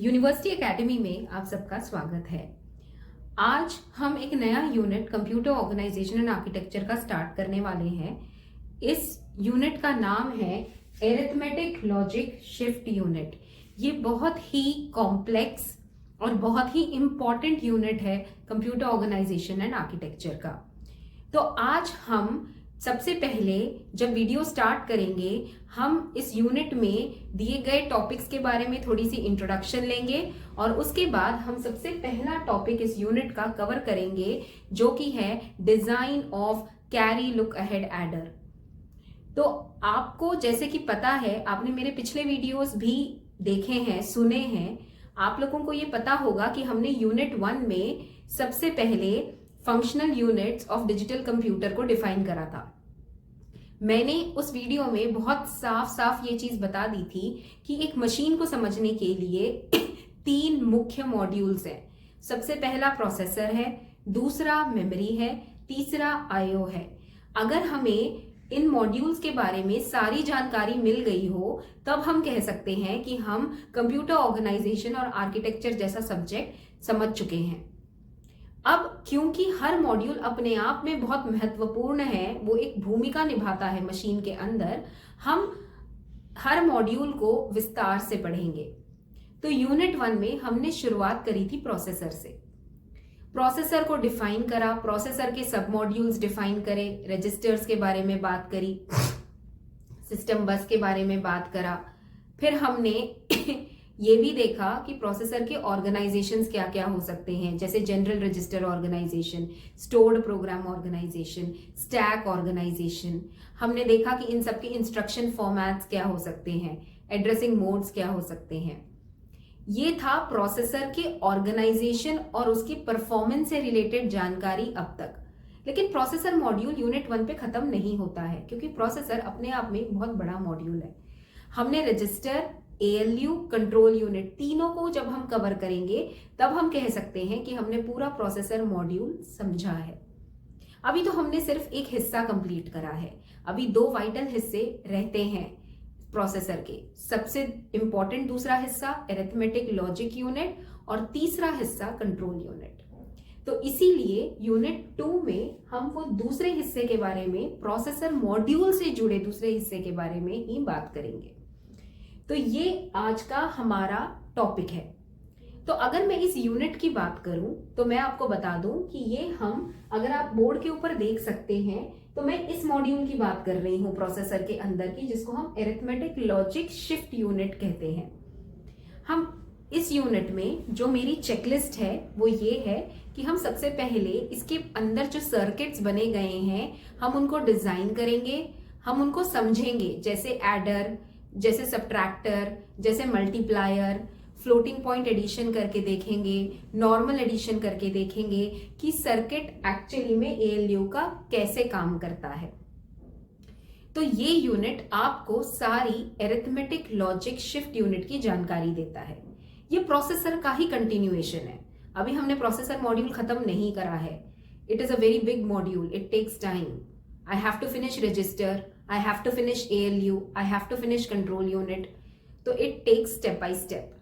University academy में आप सबका स्वागत है। आज हम एक नया unit computer organisation and architecture का स्टार्ट करने वाले हैं। इस यूनिट का नाम है एरिथमेटिक लॉजिक शिफ्ट यूनिट। ये बहुत ही कॉम्प्लेक्स और बहुत ही इंपॉर्टेंट यूनिट है कंप्यूटर ऑर्गेनाइजेशन एंड आर्किटेक्चर का। तो आज हम सबसे पहले जब वीडियो स्टार्ट करेंगे हम इस यूनिट में दिए गए टॉपिक्स के बारे में थोड़ी सी इंट्रोडक्शन लेंगे और उसके बाद हम सबसे पहला टॉपिक इस यूनिट का कवर करेंगे जो कि है design of carry look ahead adder. तो आपको जैसे कि पता है, आपने मेरे पिछले वीडियोस भी देखे हैं, सुने हैं, आप लोगों को ये पता होगा कि हमने यूनिट 1 में सबसे पहले functional units of digital computer को डिफाइन करा था। मैंने उस वीडियो में बहुत साफ साफ ये चीज बता दी थी कि एक मशीन को समझने के लिए 3 मुख्य मॉड्यूल्स हैं। सबसे पहला प्रोसेसर है, दूसरा मेमोरी है, तीसरा आईओ है। अगर हमें इन मॉड्यूल्स के बारे में सारी जानकारी मिल गई हो तब हम कह सकते हैं कि हम कंप्यूटर ऑर्गेनाइजेशन और आर्किटेक्चर जैसा सब्जेक्ट समझ चुके हैं। अब क्योंकि हर मॉड्यूल अपने आप में बहुत महत्वपूर्ण है, वो एक भूमिका निभाता है मशीन के अंदर, हम हर मॉड्यूल को विस्तार से पढ़ेंगे। तो यूनिट 1 में हमने शुरुआत करी थी प्रोसेसर से। प्रोसेसर को डिफाइन करा, प्रोसेसर के सब मॉड्यूल्स डिफाइन करे, रजिस्टर्स के बारे में बात करी, सिस्टम बस के बारे में बात करा। फिर हमने ये भी देखा कि प्रोसेसर के ऑर्गेनाइजेशंस क्या क्या हो सकते हैं, जैसे general register organisation, stored program organisation, stack organisation. हमने देखा कि इन सबके इंस्ट्रक्शन फॉर्मेट्स क्या हो सकते हैं, एड्रेसिंग मोड्स क्या हो सकते हैं। ये था प्रोसेसर के ऑर्गेनाइजेशन और उसकी परफॉर्मेंस से रिलेटेड जानकारी अब तक। लेकिन प्रोसेसर मॉड्यूल यूनिट 1 पे खत्म नहीं होता है, क्योंकि प्रोसेसर अपने आप में एक बहुत बड़ा मॉड्यूल है। हमने रजिस्टर, एएलयू, कंट्रोल यूनिट, तीनों को जब हम कवर करेंगे तब हम कह सकते हैं कि हमने पूरा प्रोसेसर मॉड्यूल समझा है। अभी तो हमने सिर्फ एक हिस्सा कंप्लीट करा है। अभी 2 वाइटल हिस्से रहते हैं प्रोसेसर के। सबसे इंपॉर्टेंट दूसरा हिस्सा अरिथमेटिक लॉजिक यूनिट और तीसरा हिस्सा कंट्रोल यूनिट। तो इसीलिए यूनिट 2 में हम वो दूसरे हिस्से के बारे में, प्रोसेसर मॉड्यूल से जुड़े दूसरे हिस्से के बारे में ही बात करेंगे। तो ये आज का हमारा टॉपिक है। तो अगर मैं इस यूनिट की बात करूं तो मैं आपको बता दूं कि ये हम, अगर आप बोर्ड के ऊपर देख सकते हैं, तो मैं इस मॉड्यूल की बात कर रही हूं प्रोसेसर के अंदर की, जिसको हम अरिथमेटिक लॉजिक शिफ्ट यूनिट कहते हैं। हम इस यूनिट में जो मेरी चेकलिस्ट है वो ये है कि हम सबसे पहले इसके अंदर जो सर्किट्स बने गए हैं हम उनको डिजाइन करेंगे, हम उनको समझेंगे, जैसे एडर, जैसे सब्ट्रैक्टर, जैसे मल्टीप्लायर, फ्लोटिंग पॉइंट एडिशन करके देखेंगे, नॉर्मल एडिशन करके देखेंगे कि सर्किट एक्चुअली में एएलयू का कैसे काम करता है। तो ये यूनिट आपको सारी अरिथमेटिक लॉजिक शिफ्ट यूनिट की जानकारी देता है। ये प्रोसेसर का ही कंटिन्यूएशन है। अभी हमने प्रोसेसर मॉड्यूल खत्म नहीं करा है। It is a very big module, it takes time. I have to finish register, I have to finish ALU, I have to finish control unit. तो it takes step by step,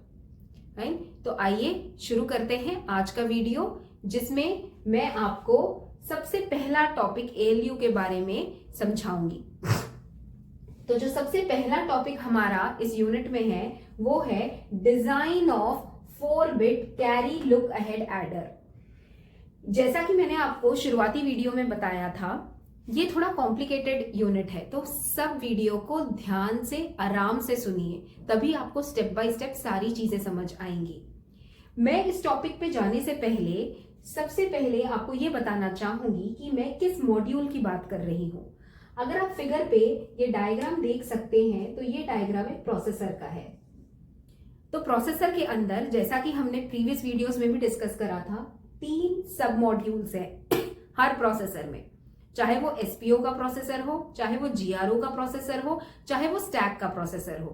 right? तो आइए शुरू करते हैं आज का video, जिसमें मैं आपको सबसे पहला टॉपिक ALU के बारे में समझाऊंगी। तो जो सबसे पहला टॉपिक हमारा इस यूनिट में है वो है design of 4-bit carry look ahead adder. जैसा कि मैंने आपको शुरुआती वीडियो में बताया था, ये थोड़ा कॉम्प्लिकेटेड यूनिट है, तो सब वीडियो को ध्यान से आराम से सुनिए, तभी आपको स्टेप बाय स्टेप सारी चीजें समझ आएंगी। मैं इस टॉपिक पे जाने से पहले सबसे पहले आपको ये बताना चाहूंगी कि मैं किस मॉड्यूल की बात कर रही हूं। अगर आप फिगर पे ये डायग्राम देख सकते हैं तो ये डायग्राम एक प्रोसेसर का है। तो प्रोसेसर के अंदर, जैसा कि हमने प्रीवियस वीडियोस में भी डिस्कस करा था, 3 सब मॉड्यूल्स है हर प्रोसेसर में। चाहे वो एसपीओ का प्रोसेसर हो, चाहे वो जीआरओ का प्रोसेसर हो, चाहे वो स्टैक का प्रोसेसर हो।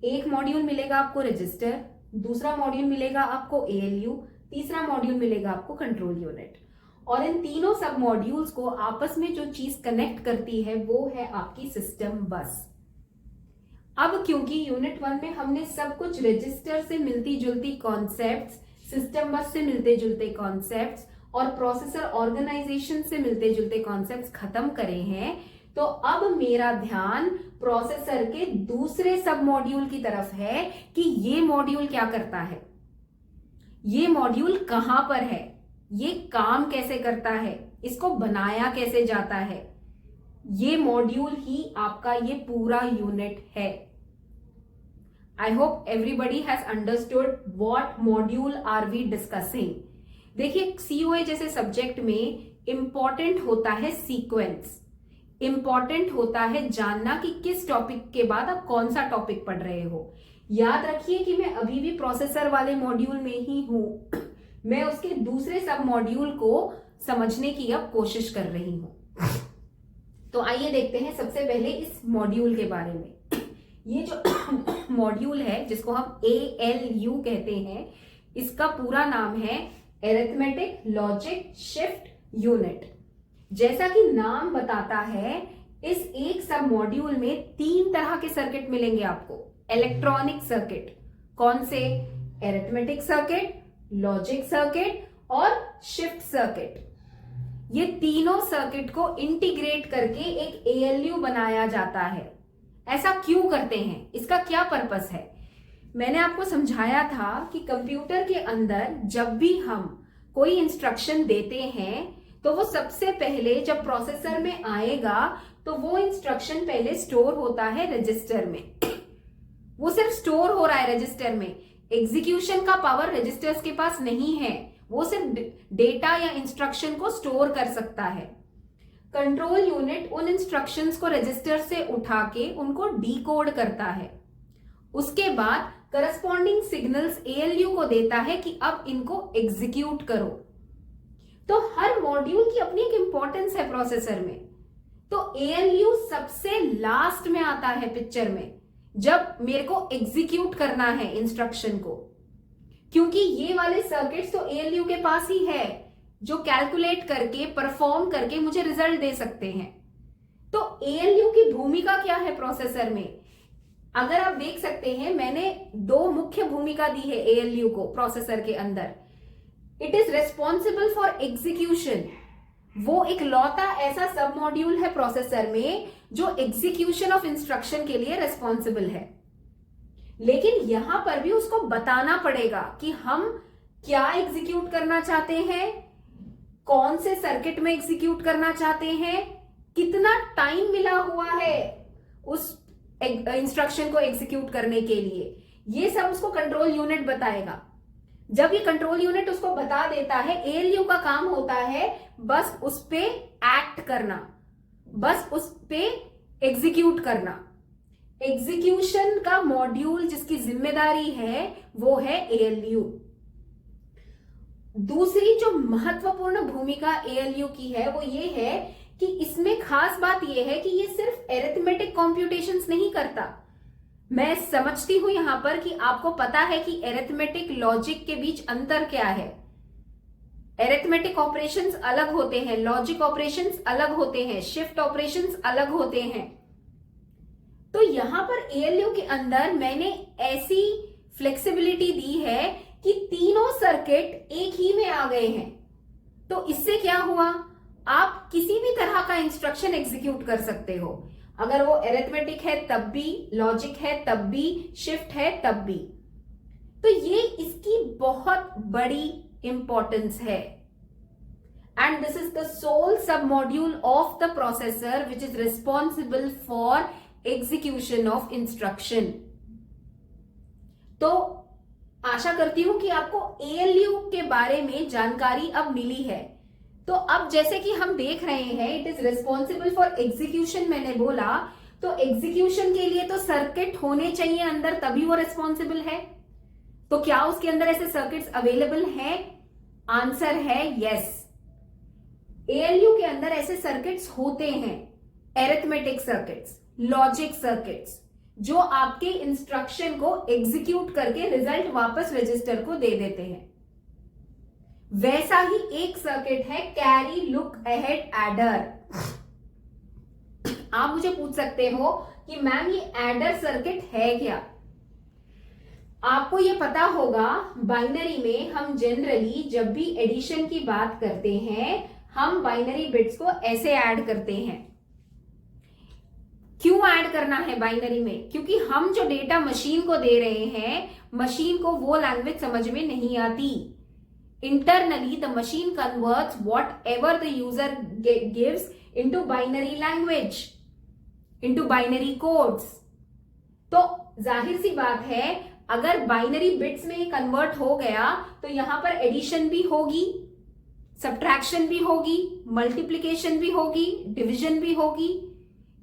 एक मॉड्यूल मिलेगा आपको रजिस्टर, दूसरा मॉड्यूल मिलेगा आपको एएलयू, तीसरा मॉड्यूल मिलेगा आपको कंट्रोल यूनिट। और इन तीनों सब मॉड्यूल्स को आपस में जो चीज कनेक्ट करती है वो है आपकी सिस्टम बस। अब क्योंकि यूनिट 1 में हमने सब कुछ रजिस्टर से मिलती जुलती कॉन्सेप्ट्स, सिस्टम बस से मिलते जुलते कॉन्सेप्ट्स और प्रोसेसर ऑर्गेनाइजेशन से मिलते जुलते कॉन्सेप्ट्स खत्म करे हैं, तो अब मेरा ध्यान प्रोसेसर के दूसरे सब मॉड्यूल की तरफ है कि ये मॉड्यूल क्या करता है, ये मॉड्यूल कहां पर है, ये काम कैसे करता है, इसको बनाया कैसे जाता है। ये मॉड्यूल ही आपका ये पूरा यूनिट है। I hope everybody has understood what module are we discussing. देखिए, सीओए जैसे सब्जेक्ट में इंपॉर्टेंट होता है सीक्वेंस, इंपॉर्टेंट होता है जानना कि किस टॉपिक के बाद आप कौन सा टॉपिक पढ़ रहे हो। याद रखिए कि मैं अभी भी प्रोसेसर वाले मॉड्यूल में ही हूं, मैं उसके दूसरे सब मॉड्यूल को समझने की अब कोशिश कर रही हूं। तो आइए देखते हैं सबसे पहले इस मॉड्यूल के बारे में। ये जो मॉड्यूल है जिसको हम ALU कहते हैं, इसका पूरा नाम है अरिथमेटिक लॉजिक शिफ्ट यूनिट। जैसा कि नाम बताता है, इस एक सब मॉड्यूल में 3 तरह के सर्किट मिलेंगे आपको। इलेक्ट्रॉनिक सर्किट, कौन से? अरिथमेटिक सर्किट, लॉजिक सर्किट और शिफ्ट सर्किट। ये तीनों सर्किट को इंटीग्रेट करके एक ALU बनाया जाता है। ऐसा क्यों करते हैं, इसका क्या पर्पस है? मैंने आपको समझाया था कि कंप्यूटर के अंदर जब भी हम कोई इंस्ट्रक्शन देते हैं तो वो सबसे पहले जब प्रोसेसर में आएगा तो वो इंस्ट्रक्शन पहले स्टोर होता है रजिस्टर में। वो सिर्फ स्टोर हो रहा है रजिस्टर में, एग्जीक्यूशन का पावर रजिस्टर्स के पास नहीं है। वो सिर्फ डेटा या इंस्ट्रक्शन को स्टोर कर सकता है। कंट्रोल यूनिट उन इंस्ट्रक्शंस को रजिस्टर से उठा के उनको डीकोड करता है। उसके बाद करस्पॉन्डिंग सिग्नल्स ALU को देता है कि अब इनको एग्जीक्यूट करो। तो हर मॉड्यूल की अपनी एक इंपॉर्टेंस है प्रोसेसर में। तो ALU सबसे लास्ट में आता है पिक्चर में, जब मेरे को एग्जीक्यूट करना है इंस्ट्रक्शन को, क्योंकि ये वाले सर्किट्स तो ALU के पास ही है जो कैलकुलेट करके परफॉर्म करके मुझे रिजल्ट दे सकते हैं। तो ALU की भूमिका क्या है प्रोसेसर में? अगर आप देख सकते हैं, मैंने 2 मुख्य भूमिका दी है ALU को प्रोसेसर के अंदर। It is responsible for execution. वो एक लौता ऐसा सब मॉड्यूल है प्रोसेसर में जो एग्जीक्यूशन ऑफ इंस्ट्रक्शन के लिए रेस्पॉन्सिबल है। लेकिन यहां पर भी उसको बताना पड़ेगा कि हम क्या एग्जीक्यूट करना चाहते हैं, कौन से सर्किट में एग्जीक्यूट करना चाहते हैं, कितना टाइम मिला हुआ है उस इंस्ट्रक्शन को एग्जीक्यूट करने के लिए। ये सब उसको कंट्रोल यूनिट बताएगा। जब ये कंट्रोल यूनिट उसको बता देता है, ALU का काम होता है बस उस पे एक्ट करना, बस उस पे एग्जीक्यूट करना। एग्जीक्यूशन का मॉड्यूल जिसकी जिम्मेदारी है वो है ALU। दूसरी जो महत्वपूर्ण भूमिका ALU की है वो ये है कि इसमें खास बात यह है कि ये सिर्फ अरिथमेटिक कॉम्प्यूटेशंस नहीं करता। मैं समझती हूं यहां पर कि आपको पता है कि अरिथमेटिक लॉजिक के बीच अंतर क्या है। अरिथमेटिक ऑपरेशंस अलग होते हैं, लॉजिक ऑपरेशंस अलग होते हैं, शिफ्ट ऑपरेशंस अलग होते हैं। तो यहां पर ALU के अंदर मैंने ऐसी फ्लेक्सिबिलिटी दी है कि तीनों सर्किट एक ही में आ गए हैं। तो इससे क्या हुआ, आप किसी भी तरह का इंस्ट्रक्शन एग्जीक्यूट कर सकते हो। अगर वो अरिथमेटिक है तब भी, लॉजिक है तब भी, शिफ्ट है तब भी। तो ये इसकी बहुत बड़ी इंपॉर्टेंस है। And this is the sole sub module of the processor which is responsible for execution of instruction. तो आशा करती हूं कि आपको ALU के बारे में जानकारी अब मिली है। तो अब जैसे कि हम देख रहे हैं, it is responsible for execution मैंने बोला, तो एग्जीक्यूशन के लिए तो सर्किट होने चाहिए अंदर, तभी वो रिस्पॉन्सिबल है। तो क्या उसके अंदर ऐसे सर्किट्स अवेलेबल हैं? आंसर है यस। ALU के अंदर ऐसे सर्किट्स होते हैं, अरिथमेटिक सर्किट्स, लॉजिक सर्किट्स, जो आपके इंस्ट्रक्शन को एग्जीक्यूट करके रिजल्ट वापस रजिस्टर को दे देते हैं। वैसा ही एक सर्किट है कैरी लुक अहेड एडर। आप मुझे पूछ सकते हो कि मैम ये एडर सर्किट है क्या। आपको ये पता होगा बाइनरी में हम जनरली जब भी एडिशन की बात करते हैं हम बाइनरी बिट्स को ऐसे ऐड करते हैं। क्यों ऐड करना है बाइनरी में? क्योंकि हम जो डेटा मशीन को दे रहे हैं मशीन को वो लैंग्वेज समझ में नहीं आती। Internally the machine converts what ever the user gives into binary language, into binary codes. तो जाहिर सी बात है अगर बाइनरी बिट्स में कन्वर्ट हो गया तो यहां पर एडिशन भी होगी, सब्ट्रैक्शन भी होगी, मल्टीप्लिकेशन भी होगी, डिवीजन भी होगी।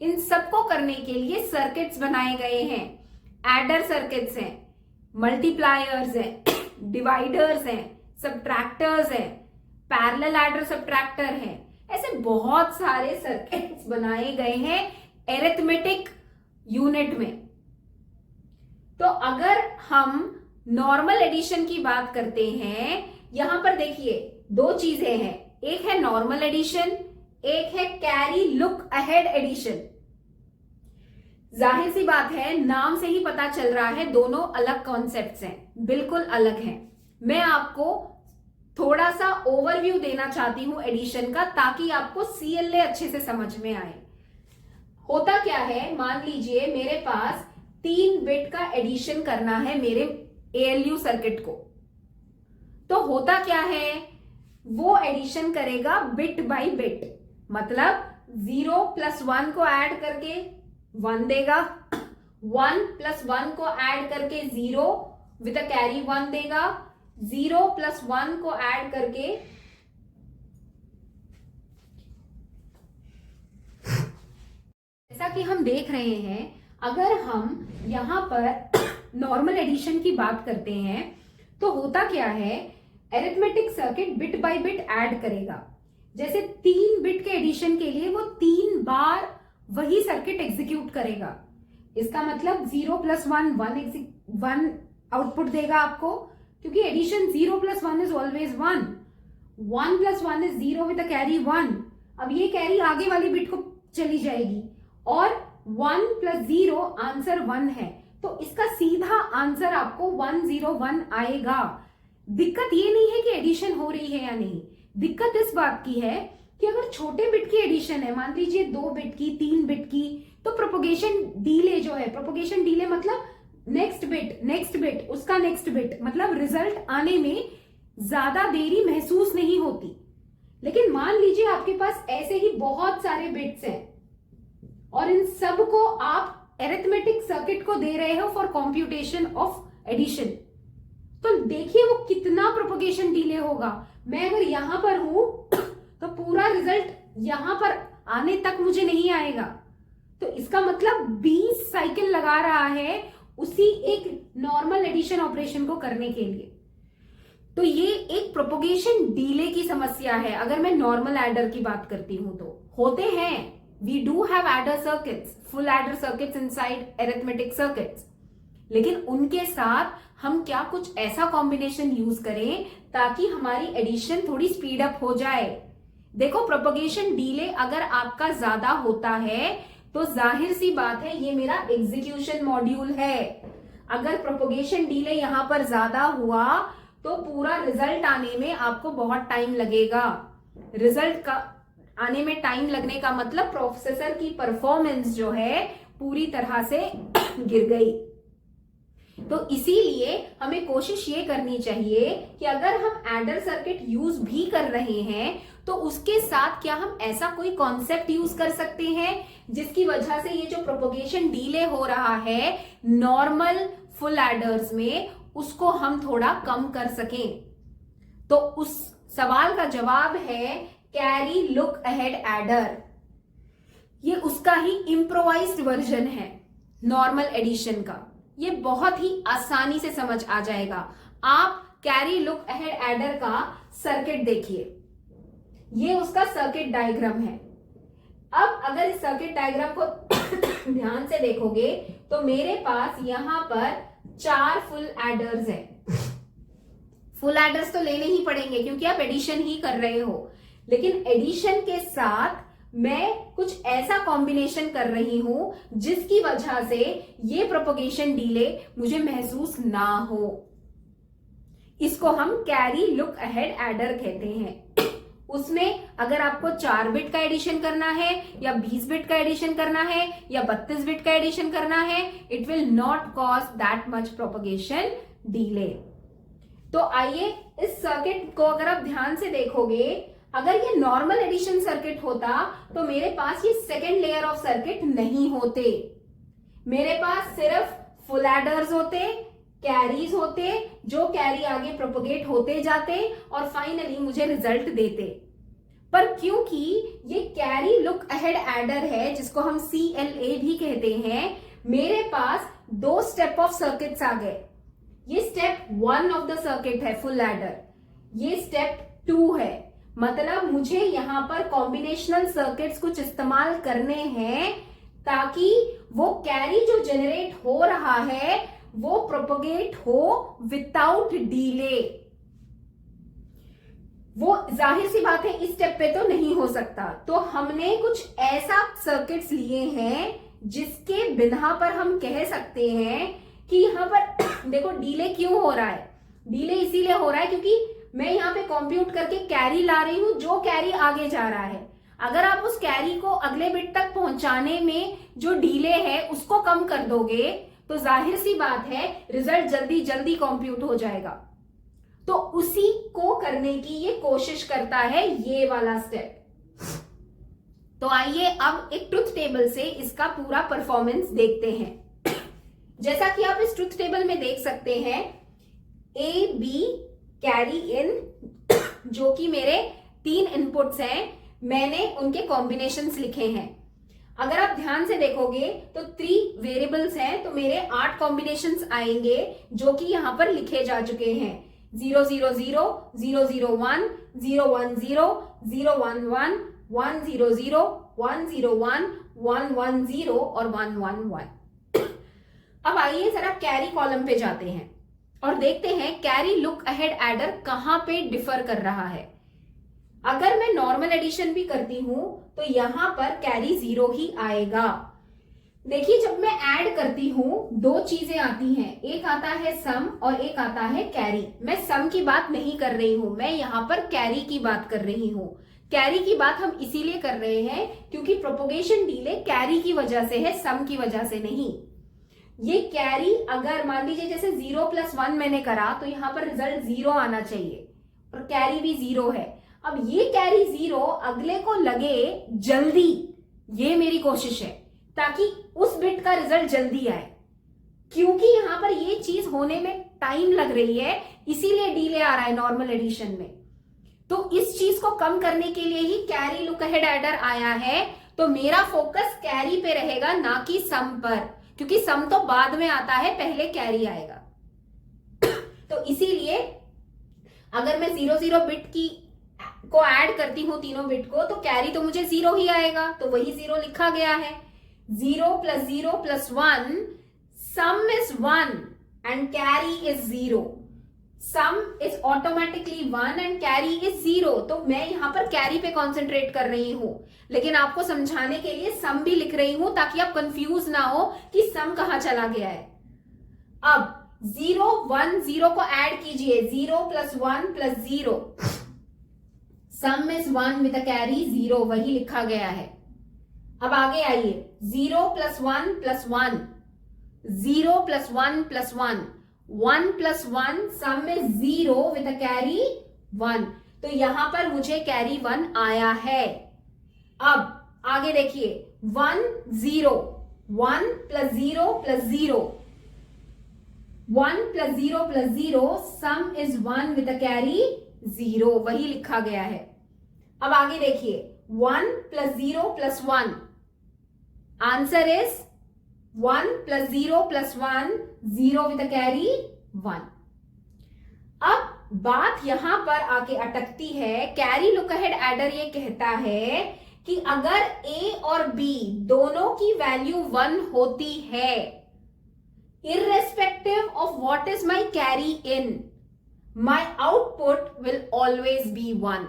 इन सबको करने के लिए सर्किट्स बनाए गए हैं। एडर सर्किट्स हैं, मल्टीप्लायर्स हैं, डिवाइडर्स हैं, सब्ट्रैक्टर्स हैं, पैरेलल एडर सब्ट्रैक्टर हैं। ऐसे बहुत सारे सर्किट्स बनाए गए हैं एरिथमेटिक यूनिट में। तो अगर हम नॉर्मल एडिशन की बात करते हैं, यहां पर देखिए दो चीजें हैं, एक है नॉर्मल एडिशन, एक है कैरी लुक अहेड एडिशन। जाहिर सी बात है नाम से ही पता चल रहा है दोनों अलग कॉन्सेप्ट्स हैं, बिल्कुल अलग हैं। मैं आपको थोड़ा सा ओवरव्यू देना चाहती हूं एडिशन का ताकि आपको सीएलए अच्छे से समझ में आए। होता क्या है, मान लीजिए मेरे पास 3 बिट का एडिशन करना है मेरे एएलयू सर्किट को। तो होता क्या है, वो एडिशन करेगा बिट बाय बिट, मतलब 0 + 1 को ऐड करके 1 देगा, 1 + 1 को ऐड करके 0 विद अ कैरी 1 देगा, 0 + 1 को ऐड करके जैसा कि हम देख रहे हैं अगर हम यहां पर नॉर्मल एडिशन की बात करते हैं तो होता क्या है, arithmetic circuit bit by bit add करेगा। जैसे 3 बिट के एडिशन के लिए वो 3 बार वही सर्किट एग्जीक्यूट करेगा। इसका मतलब 0 + 1 1 आउटपुट देगा आपको, क्योंकि addition 0 + 1 is always 1, 1 + 1 is 0 with a carry 1। अब ये कैरी आगे वाली बिट को चली जाएगी और 1 + 0 आंसर 1 है, तो इसका सीधा आंसर आपको 1 0 1 आएगा। दिक्कत ये नहीं है कि एडिशन हो रही है या नहीं, दिक्कत इस बात की है कि अगर छोटे बिट की एडिशन है, मान लीजिए 2 बिट की, 3 बिट की, तो प्रोपोगेशन डीले जो है, प्रोपोगेशन डीले मतलब नेक्स्ट बिट उसका नेक्स्ट बिट, मतलब रिजल्ट आने में ज्यादा देरी महसूस नहीं होती। लेकिन मान लीजिए आपके पास ऐसे ही बहुत सारे बिट्स हैं और इन सब को आप एरिथमेटिक सर्किट को दे रहे हो फॉर कंप्यूटेशन ऑफ एडिशन, तो देखिए वो कितना प्रोपोगेशन डिले होगा। मैं अगर यहां पर हूं तो पूरा रिजल्ट यहां पर आने तक मुझे नहीं आएगा, तो इसका मतलब 20 साइकिल लगा रहा है उसी एक नॉर्मल एडिशन ऑपरेशन को करने के लिए। तो ये एक प्रोपोगेशन डिले की समस्या है। अगर मैं नॉर्मल एडर की बात करती हूं तो होते हैं, we do have adder circuits, full adder circuits inside arithmetic circuits, लेकिन उनके साथ हम क्या कुछ ऐसा कॉम्बिनेशन यूज करें ताकि हमारी एडिशन थोड़ी स्पीड अप हो जाए। देखो प्रोपोगेशन डिले अगर आपका ज्यादा होता है तो जाहिर सी बात है ये मेरा एग्जीक्यूशन मॉड्यूल है। अगर प्रोपोगेशन डिले यहां पर ज्यादा हुआ तो पूरा रिजल्ट आने में आपको बहुत टाइम लगेगा। रिजल्ट का आने में टाइम लगने का मतलब प्रोसेसर की परफॉर्मेंस जो है पूरी तरह से गिर गई। तो इसीलिए हमें कोशिश ये करनी चाहिए कि अगर हम एडर सर्किट यूज भी कर रहे हैं तो उसके साथ क्या हम ऐसा कोई कॉन्सेप्ट यूज कर सकते हैं जिसकी वजह से ये जो प्रोपोगेशन डिले हो रहा है नॉर्मल फुल एडर्स में, उसको हम थोड़ा कम कर सकें। तो उस सवाल का जवाब है कैरी लुक अहेड एडर। ये उसका ही इम्प्रोवाइज्ड वर्जन है नॉर्मल एडिशन का। ये बहुत ही आसानी से समझ आ जाएगा। आप कैरी लुक अहेड एडर का सर्किट देखिए, ये उसका सर्किट डायग्राम है। अब अगर इस सर्किट डायग्राम को ध्यान से देखोगे तो मेरे पास यहां पर 4 फुल एडर्स हैं। फुल एडर्स तो लेने ही पड़ेंगे क्योंकि आप एडिशन ही कर रहे हो, लेकिन एडिशन के साथ मैं कुछ ऐसा कॉम्बिनेशन कर रही हूं जिसकी वजह से ये प्रोपगेशन डिले मुझे महसूस ना हो। इसको हम कैरी लुक अहेड एडर कहते हैं। उसमें अगर आपको 4 बिट का एडिशन करना है या 20 बिट का एडिशन करना है या 32 बिट का एडिशन करना है, it will not cause that much propagation delay. तो आइए इस सर्किट को अगर आप ध्यान से देखोगे, अगर ये नॉर्मल एडिशन सर्किट होता तो मेरे पास ये सेकेंड लेयर ऑफ सर्किट नहीं होते। मेरे पास सिर्फ फुल एडर्स होते, कैरीज होते, जो कैरी आगे प्रोपोगेट होते जाते और फाइनली मुझे रिजल्ट देते। पर क्योंकि ये कैरी लुक अहेड एडर है, जिसको हम CLA भी कहते हैं, मेरे पास 2 स्टेप ऑफ सर्किट्स आ गए। ये स्टेप 1 ऑफ द सर्किट है फुल एडर, ये स्टेप 2 है। मतलब मुझे यहां पर कॉम्बिनेशनल सर्किट्स कुछ इस्तेमाल करने हैं ताकि वो कैरी जो जनरेट हो रहा है वो प्रोपोगेट हो विदाउट डिले। वो जाहिर सी बात है इस स्टेप पे तो नहीं हो सकता, तो हमने कुछ ऐसा सर्किट्स लिए हैं जिसके बिना पर हम कह सकते हैं कि यहां पर देखो डिले क्यों हो रहा है। डिले इसीलिए हो रहा है क्योंकि मैं यहां पे कंप्यूट करके कैरी ला रही हूं, जो कैरी आगे जा रहा है। अगर आप उस कैरी को अगले बिट तक पहुंचाने में जो डिले है उसको कम कर दोगे तो जाहिर सी बात है रिजल्ट जल्दी जल्दी कंप्यूट हो जाएगा। तो उसी को करने की ये कोशिश करता है ये वाला स्टेप। तो आइए अब एक ट्रुथ टेबल से इसका पूरा परफॉर्मेंस देखते हैं। जैसा कि आप इस ट्रुथ टेबल में देख सकते हैं, A, B कैरी इन, जो कि मेरे 3 इनपुट्स हैं, मैंने उनके कॉम्बिनेशंस लिखे हैं। अगर आप ध्यान से देखोगे तो 3 वेरिएबल्स हैं, तो मेरे 8 कॉम्बिनेशंस आएंगे जो कि यहां पर लिखे जा चुके हैं। 0 0 0 0 0 1 0 1 0 0 1 1 1 0 0 1 0 1 1 1 0 और 1 1 1। अब आइए जरा कैरी कॉलम पे जाते हैं और देखते हैं कैरी लुक अहेड एडर कहां पे डिफर कर रहा है। अगर मैं नॉर्मल एडिशन भी करती हूं तो यहां पर कैरी 0 ही आएगा। देखिए जब मैं ऐड करती हूं 2 चीजें आती हैं, एक आता है सम और एक आता है कैरी। मैं सम की बात नहीं कर रही हूं, मैं यहां पर कैरी की बात कर रही हूं। कैरी की बात हम इसीलिए कर रहे हैं क्योंकि प्रोपोगेशन डिले कैरी की वजह से है, सम की वजह से नहीं। ये कैरी अगर मान लीजिए जैसे 0 + 1 मैंने करा तो यहां पर रिजल्ट 0 आना चाहिए और कैरी भी 0 है। अब ये कैरी 0 अगले को लगे जल्दी, ये मेरी कोशिश है ताकि उस बिट का रिजल्ट जल्दी आए। क्योंकि यहां पर ये चीज होने में टाइम लग रही है इसीलिए डिले आ रहा है नॉर्मल एडिशन में। तो इस चीज को कम करने के लिए ही कैरी लुक अहेड एडर आया है। तो मेरा फोकस कैरी पे रहेगा ना कि सम पर, क्योंकि सम तो बाद में आता है, पहले कैरी आएगा। तो इसीलिए अगर मैं 0 0 बिट को ऐड करती हूं तीनों बिट को तो कैरी तो मुझे 0 ही आएगा, तो वही 0 लिखा गया है। 0 + 0 + 1, sum is 1 and carry is 0. Sum is automatically 1 and carry is 0. तो मैं यहां पर कैरी पे कॉन्सेंट्रेट कर रही हूं, लेकिन आपको समझाने के लिए सम भी लिख रही हूं ताकि आप कंफ्यूज ना हो कि सम कहां चला गया है। अब 0 1 0 को ऐड कीजिए, 0 + 1 + 0, सम इज 1 विद अ कैरी 0, वही लिखा गया है। अब आगे आइए, 0 + 1 + 1, 0 + 1 + 1, 1 + 1, सम इज 0 विद अ कैरी 1। तो यहां पर मुझे कैरी 1 आया है। अब आगे देखिए, 1 0, 1 + 0 + 0, 1 + 0 + 0, सम इज 1 विद अ कैरी 0, वही लिखा गया है। अब आगे देखिए, 1 + 0 + 1, answer is 1 + 0 + 1, 0 with a carry 1। अब बात यहां पर आके अटकती है। कैरी लुक अहेड एडर ये कहता है कि अगर A और B दोनों की वैल्यू 1 होती है, irrespective of what is my carry in, my output will always be 1।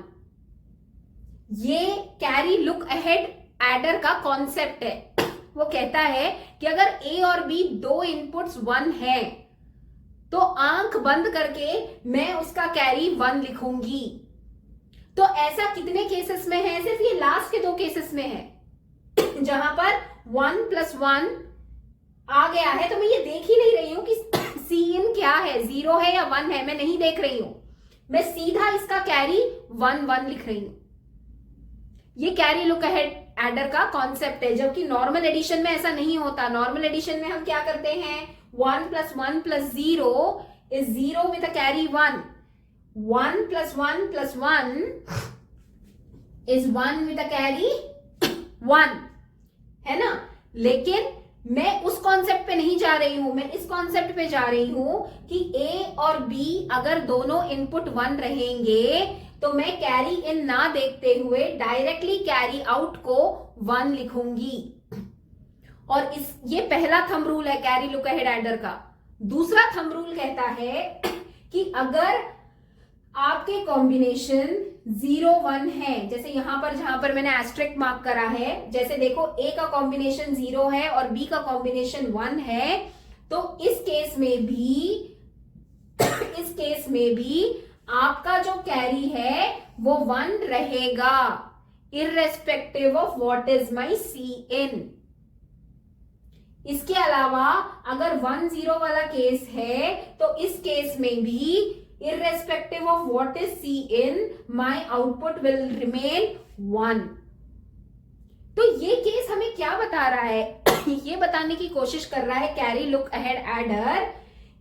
ये कैरी लुक अहेड एडर का कॉन्सेप्ट है। वो कहता है कि अगर ए और बी दो इनपुट्स 1 है तो आंख बंद करके मैं उसका कैरी 1 लिखूंगी। तो ऐसा कितने केसेस में है? सिर्फ ये लास्ट के 2 केसेस में है जहां पर 1 + 1 आ गया है। तो मैं ये देख ही नहीं रही हूं कि सी इन क्या है, 0 है या 1 है, मैं नहीं देख रही हूं। मैं सीधा इसका कैरी 1 1 लिख रही हूं। ये कैरी लुक अहेड एडर का कॉन्सेप्ट है, जबकि नॉर्मल एडिशन में ऐसा नहीं होता। नॉर्मल एडिशन में हम क्या करते हैं? 1 + 1 + 0 is 0 with a carry 1. 1 + 1 + 1 is 1 with a carry 1, है ना? लेकिन मैं उस कॉन्सेप्ट पे नहीं जा रही हूं, मैं इस कॉन्सेप्ट पे जा रही हूं कि ए और बी अगर दोनों इनपुट 1 रहेंगे तो मैं कैरी इन ना देखते हुए डायरेक्टली कैरी आउट को 1 लिखूंगी। और ये पहला थंब रूल है कैरी लुक अहेड एडर का। दूसरा थंब रूल कहता है कि अगर आपके कॉम्बिनेशन 0 1 है, जैसे यहां पर जहां पर मैंने एस्ट्रिक मार्क करा है, जैसे देखो ए का कॉम्बिनेशन 0 है और बी का कॉम्बिनेशन 1 है, तो इस केस में भी आपका जो कैरी है वो 1 रहेगा, irrespective of what is my C in. इसके अलावा अगर 1 0 वाला केस है तो इस केस में भी irrespective of what is C in, my output will remain 1. तो ये केस हमें क्या बता रहा है? ये बताने की कोशिश कर रहा है कैरी लुक अहेड एडर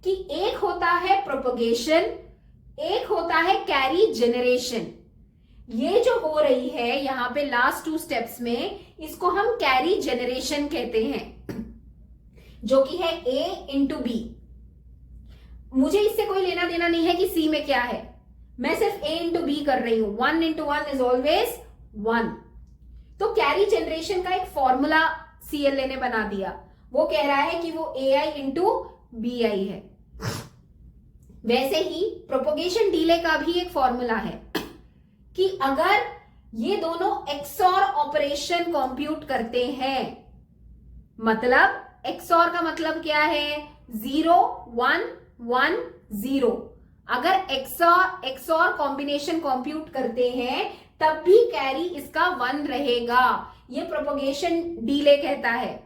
कि एक होता है प्रोपगेशन, एक होता है कैरी जेनरेशन। ये जो हो रही है यहां पे लास्ट 2 स्टेप्स में, इसको हम कैरी जेनरेशन कहते हैं, जो कि है A × B। मुझे इससे कोई लेना देना नहीं है कि सी में क्या है, मैं सिर्फ A × B कर रही हूं। 1 × 1 इज ऑलवेज 1। तो कैरी जनरेशन का एक फॉर्मूला CLA ने बना दिया। वो कह रहा है कि वो AI × BI है। वैसे ही प्रोपोगेशन डीले का भी एक फॉर्मूला है कि अगर ये दोनों XOR ऑपरेशन कंप्यूट करते हैं, मतलब XOR का मतलब क्या है? 0 1 1 0। अगर XOR कॉम्बिनेशन कंप्यूट करते हैं तब भी कैरी इसका 1 रहेगा, ये प्रोपोगेशन डीले कहता है।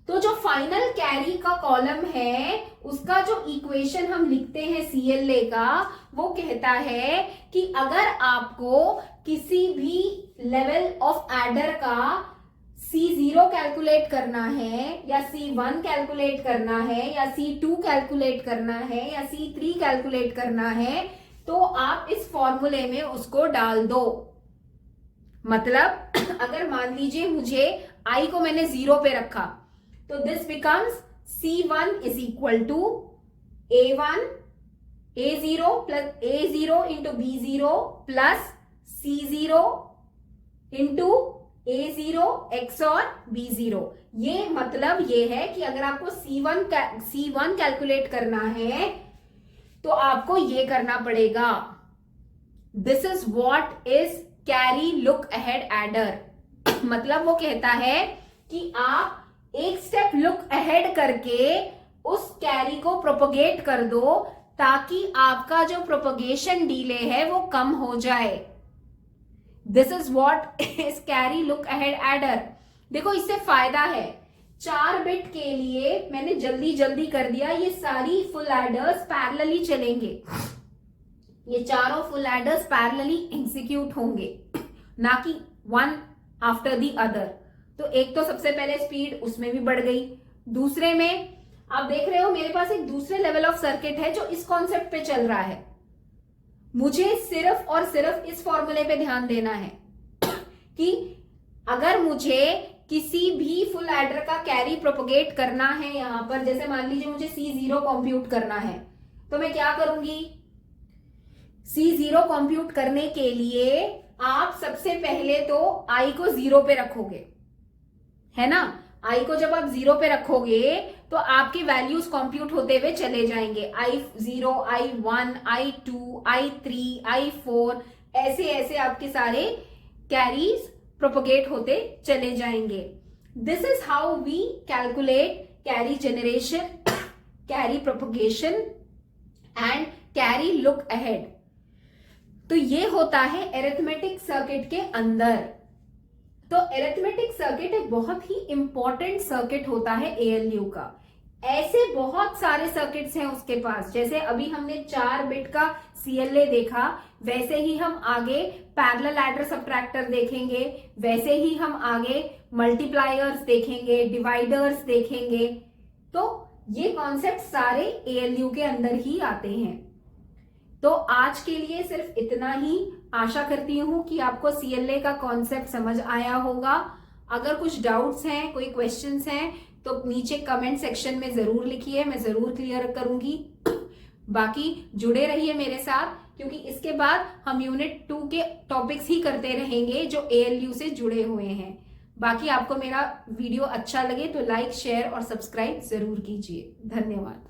तो जो फाइनल कैरी का कॉलम है उसका जो इक्वेशन हम लिखते हैं CLA का, वो कहता है कि अगर आपको किसी भी लेवल ऑफ एडर का C0 कैलकुलेट करना है या C1 कैलकुलेट करना है या C2 कैलकुलेट करना है या C3 कैलकुलेट करना है, तो आप इस फॉर्मूले में उसको डाल दो। मतलब अगर मान लीजिए मुझे I को मैंने 0 पे रखा, तो this becomes C1 = A1 A0 + A0 × B0 + C0 × A0 XOR B0। ये मतलब ये है कि अगर आपको C1 कैलकुलेट करना है तो आपको ये करना पड़ेगा। This is what is carry look ahead adder. मतलब वो कहता है कि आप एक स्टेप लुक अहेड करके उस कैरी को प्रोपोगेट कर दो ताकि आपका जो प्रोपोगेशन डीले है वो कम हो जाए। This is what is carry look ahead adder. देखो इससे फायदा है, 4 बिट के लिए मैंने जल्दी कर दिया, ये सारी फुल एडर्स पैरेलली चलेंगे, ये चारों फुल एडर्स पैरेलली एग्जीक्यूट होंगे, ना कि वन आफ्टर द अदर। तो एक तो सबसे पहले स्पीड उसमें भी बढ़ गई, दूसरे में आप देख रहे हो मेरे पास एक दूसरे लेवल ऑफ सर्किट है जो इस कॉन्सेप्ट पे चल रहा है। मुझे सिर्फ और सिर्फ इस फॉर्मूले पे ध्यान देना है कि अगर मुझे किसी भी फुल एडर का कैरी प्रोपोगेट करना है, यहां पर जैसे मान लीजिए मुझे C0 कंप्यूट करना है, तो मैं क्या करूंगी? C0 कंप्यूट करने के लिए आप सबसे पहले तो I को 0 पे रखोगे, है ना? I को जब आप 0 पे रखोगे तो आपके वैल्यूज कंप्यूट होते हुए चले जाएंगे, I0 I1 I2 I3 I4 ऐसे ऐसे आपके सारे कैरीज प्रोपोगेट होते चले जाएंगे। This is how we calculate carry generation, carry propagation and carry look ahead. तो ये होता है अरिथमेटिक सर्किट के अंदर। तो अरिथमेटिक सर्किट एक बहुत ही इंपॉर्टेंट सर्किट होता है एएलयू का। ऐसे बहुत सारे सर्किट्स हैं उसके पास, जैसे अभी हमने 4 बिट का सीएलए देखा, वैसे ही हम आगे पैरेलल एडर सब्ट्रैक्टर देखेंगे, वैसे ही हम आगे मल्टीप्लायर्स देखेंगे, डिवाइडर्स देखेंगे। तो ये कॉन्सेप्ट सारे एएलयू के अंदर ही आते हैं। तो आज के लिए सिर्फ इतना ही। आशा करती हूं कि आपको सीएलए का कॉन्सेप्ट समझ आया होगा। अगर कुछ डाउट्स हैं, कोई क्वेश्चंस हैं, तो नीचे कमेंट सेक्शन में जरूर लिखिए, मैं जरूर क्लियर करूंगी। बाकी जुड़े रहिए मेरे साथ, क्योंकि इसके बाद हम यूनिट 2 के टॉपिक्स ही करते रहेंगे जो एएलयू से जुड़े हुए हैं। बाकी आपको मेरा वीडियो अच्छा लगे तो लाइक, शेयर और सब्सक्राइब जरूर कीजिए। धन्यवाद।